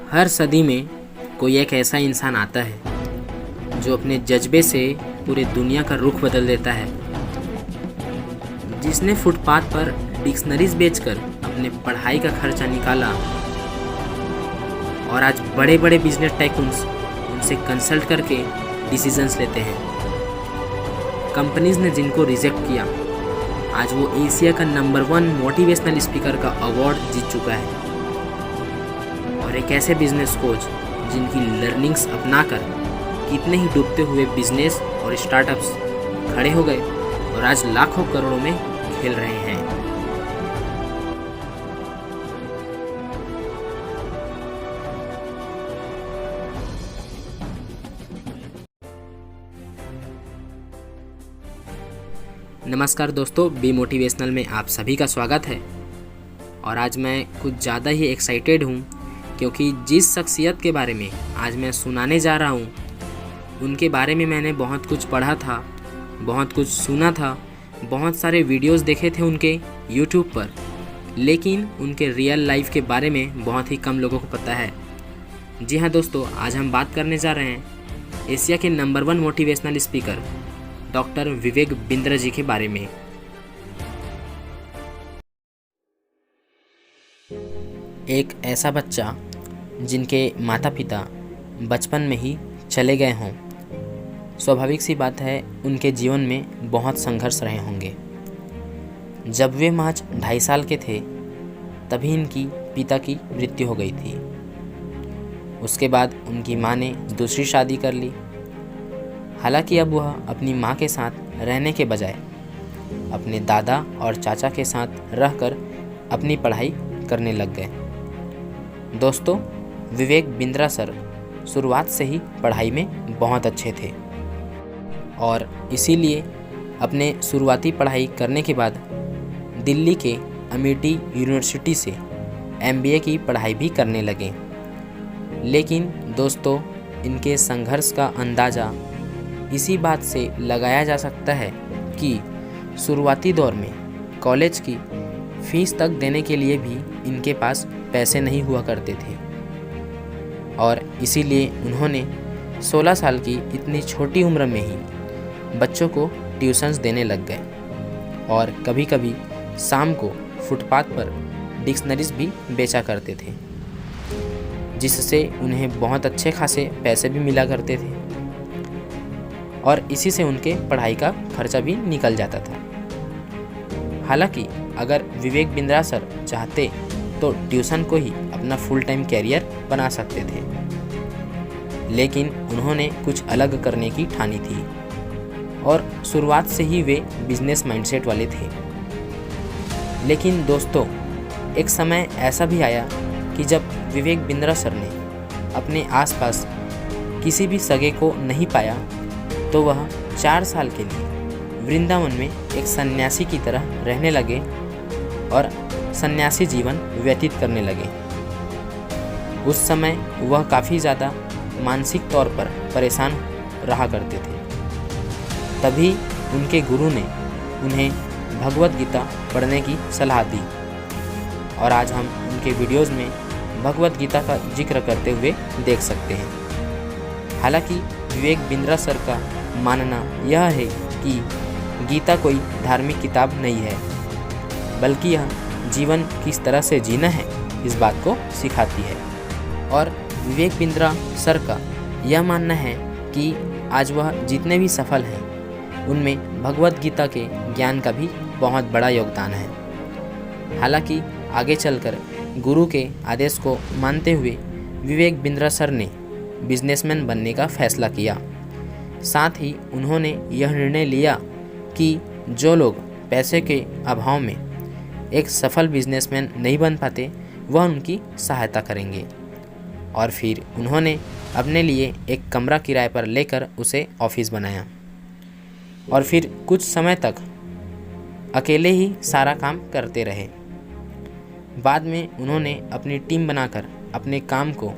हर सदी में कोई एक ऐसा इंसान आता है जो अपने जज्बे से पूरे दुनिया का रुख बदल देता है। जिसने फुटपाथ पर डिक्शनरीज बेचकर अपने पढ़ाई का खर्चा निकाला और आज बड़े बड़े बिजनेस टाइकून्स उनसे कंसल्ट करके डिसीजंस लेते हैं। कंपनीज ने जिनको रिजेक्ट किया, आज वो एशिया का नंबर 1 मोटिवेशनल स्पीकर का अवार्ड जीत चुका है। और एक ऐसे बिजनेस कोच जिनकी लर्निंग्स अपनाकर कितने ही डूबते हुए बिजनेस और स्टार्टअप्स खड़े हो गए और आज लाखों करोड़ों में खेल रहे हैं। नमस्कार दोस्तों, बी मोटिवेशनल में आप सभी का स्वागत है। और आज मैं कुछ ज़्यादा ही एक्साइटेड हूँ क्योंकि जिस शख्सियत के बारे में आज मैं सुनाने जा रहा हूँ उनके बारे में मैंने बहुत कुछ पढ़ा था, बहुत कुछ सुना था, बहुत सारे वीडियोस देखे थे उनके यूट्यूब पर, लेकिन उनके रियल लाइफ के बारे में बहुत ही कम लोगों को पता है। जी हाँ दोस्तों, आज हम बात करने जा रहे हैं एशिया के number 1 motivational speaker doctor Vivek Bindra ji के बारे में। एक ऐसा बच्चा जिनके माता पिता बचपन में ही चले गए हों, स्वाभाविक सी बात है उनके जीवन में बहुत संघर्ष रहे होंगे। जब वे महज 2.5 साल के थे तभी इनकी पिता की मृत्यु हो गई थी। उसके बाद उनकी माँ ने दूसरी शादी कर ली। हालांकि अब वह अपनी माँ के साथ रहने के बजाय अपने दादा और चाचा के साथ रहकर अपनी पढ़ाई करने लग गए। दोस्तों, विवेक बिंद्रा सर शुरुआत से ही पढ़ाई में बहुत अच्छे थे और इसीलिए अपने शुरुआती पढ़ाई करने के बाद दिल्ली के अमेठी यूनिवर्सिटी से MBA की पढ़ाई भी करने लगे। लेकिन दोस्तों, इनके संघर्ष का अंदाज़ा इसी बात से लगाया जा सकता है कि शुरुआती दौर में कॉलेज की फ़ीस तक देने के लिए भी इनके पास पैसे नहीं हुआ करते थे और इसीलिए उन्होंने 16 साल की इतनी छोटी उम्र में ही बच्चों को ट्यूशन्स देने लग गए और कभी कभी शाम को फुटपाथ पर डिक्शनरीज भी बेचा करते थे, जिससे उन्हें बहुत अच्छे खासे पैसे भी मिला करते थे और इसी से उनके पढ़ाई का खर्चा भी निकल जाता था। हालांकि अगर विवेक बिंद्रा सर चाहते तो ट्यूशन को ही अपना फुल टाइम कैरियर बना सकते थे, लेकिन उन्होंने कुछ अलग करने की ठानी थी और शुरुआत से ही वे बिजनेस माइंडसेट वाले थे। लेकिन दोस्तों, एक समय ऐसा भी आया कि जब विवेक बिंद्रा सर ने अपने आसपास किसी भी सगे को नहीं पाया तो वह 4 साल के लिए वृंदावन में एक सन्यासी की तरह रहने लगे और सन्यासी जीवन व्यतीत करने लगे। उस समय वह काफ़ी ज़्यादा मानसिक तौर पर परेशान रहा करते थे। तभी उनके गुरु ने उन्हें भगवत गीता पढ़ने की सलाह दी और आज हम उनके वीडियोज़ में भगवत गीता का जिक्र करते हुए देख सकते हैं। हालांकि विवेक बिंद्रा सर का मानना यह है कि गीता कोई धार्मिक किताब नहीं है, बल्कि यह जीवन किस तरह से जीना है इस बात को सिखाती है। और विवेक बिंद्रा सर का यह मानना है कि आज वह जितने भी सफल हैं उनमें भगवत गीता के ज्ञान का भी बहुत बड़ा योगदान है। हालांकि आगे चलकर गुरु के आदेश को मानते हुए विवेक बिंद्रा सर ने बिजनेसमैन बनने का फैसला किया। साथ ही उन्होंने यह निर्णय लिया कि जो लोग पैसे के अभाव में एक सफल बिजनेसमैन नहीं बन पाते वह उनकी सहायता करेंगे। और फिर उन्होंने अपने लिए एक कमरा किराए पर लेकर उसे ऑफिस बनाया और फिर कुछ समय तक अकेले ही सारा काम करते रहे। बाद में उन्होंने अपनी टीम बनाकर अपने काम को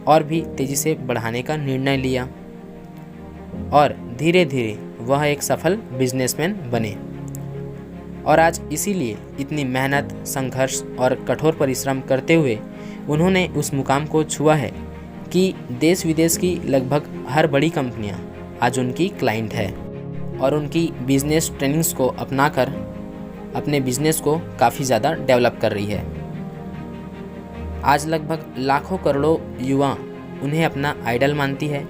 और भी तेज़ी से बढ़ाने का निर्णय लिया और धीरे धीरे वह एक सफल बिजनेसमैन बने। और आज इसीलिए इतनी मेहनत, संघर्ष और कठोर परिश्रम करते हुए उन्होंने उस मुकाम को छुआ है कि देश विदेश की लगभग हर बड़ी कंपनियां आज उनकी क्लाइंट है और उनकी बिजनेस ट्रेनिंग्स को अपनाकर अपने बिजनेस को काफ़ी ज़्यादा डेवलप कर रही है। आज लगभग लाखों करोड़ों युवा उन्हें अपना आइडल मानती है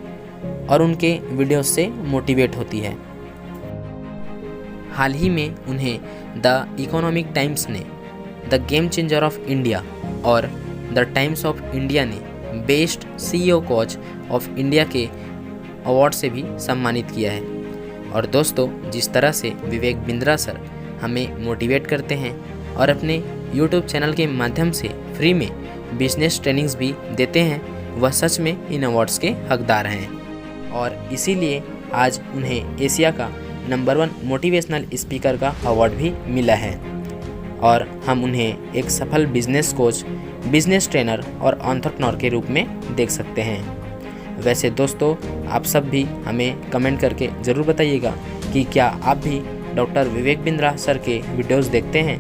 और उनके वीडियोस से मोटिवेट होती है। हाल ही में उन्हें द इकोनॉमिक टाइम्स ने the game changer of India और द टाइम्स ऑफ इंडिया ने best CEO coach of India के अवार्ड से भी सम्मानित किया है। और दोस्तों, जिस तरह से विवेक बिंद्रा सर हमें मोटिवेट करते हैं और अपने YouTube चैनल के माध्यम से फ्री में बिजनेस ट्रेनिंग्स भी देते हैं, वह सच में इन अवार्ड्स के हकदार हैं। और इसीलिए आज उन्हें एशिया का नंबर 1 मोटिवेशनल स्पीकर का अवार्ड भी मिला है और हम उन्हें एक सफल बिजनेस कोच, बिजनेस ट्रेनर और एंटरप्रेन्योर के रूप में देख सकते हैं। वैसे दोस्तों, आप सब भी हमें कमेंट करके ज़रूर बताइएगा कि क्या आप भी डॉक्टर विवेक बिंद्रा सर के वीडियोस देखते हैं